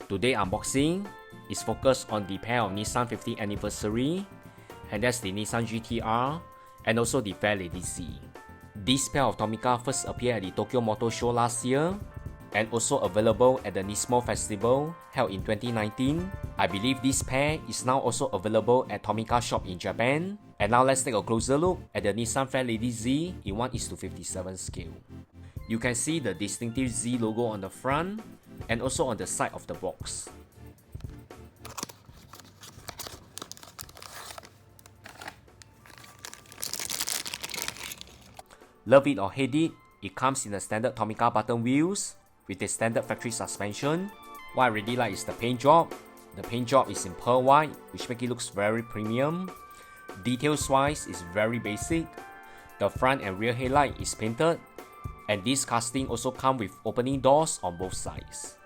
Today unboxing is focused on the pair of Nissan 50th anniversary, and that's the Nissan GTR and also the Fairlady Z. This pair of Tomica first appeared at the Tokyo Motor Show last year and also available at the Nismo festival held in 2019. I believe this pair is now also available at Tomica shop in Japan. And now let's take a closer look at the Nissan Fairlady Z in 1:57 scale. You can see the distinctive Z logo on the front and also on the side of the box. Love it or hate it, it comes in the standard Tomica button wheels with the standard factory suspension. What I really like is the paint job. The paint job is in pearl white, which makes it look very premium. Details wise is very basic. The front and rear headlight is painted, and this casting also comes with opening doors on both sides.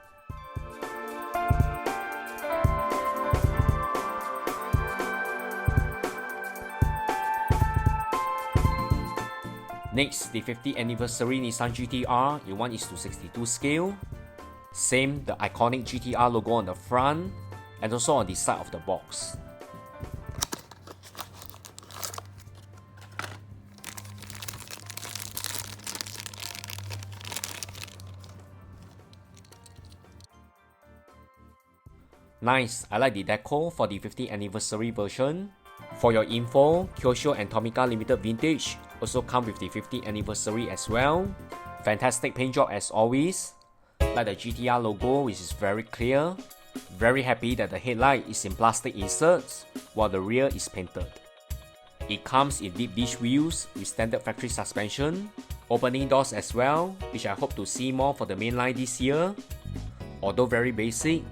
Next, the 50th anniversary Nissan GTR in 1:62 scale. Same, the iconic GTR logo on the front and also on the side of the box. Nice, I like the deco for the 50th anniversary version. For your info, Kyosho and Tomica Limited Vintage also come with the 50th anniversary as well. Fantastic paint job as always. Like the GTR logo, which is very clear. Very happy that the headlight is in plastic inserts while the rear is painted. It comes in deep dish wheels with standard factory suspension, opening doors as well, which I hope to see more for the mainline this year. Although very basic,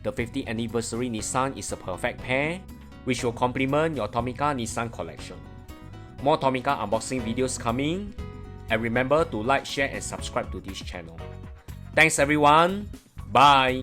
the 50th anniversary Nissan is a perfect pair, which will complement your Tomica Nissan collection. More Tomica unboxing videos coming, and remember to like, share and subscribe to this channel. Thanks everyone, bye!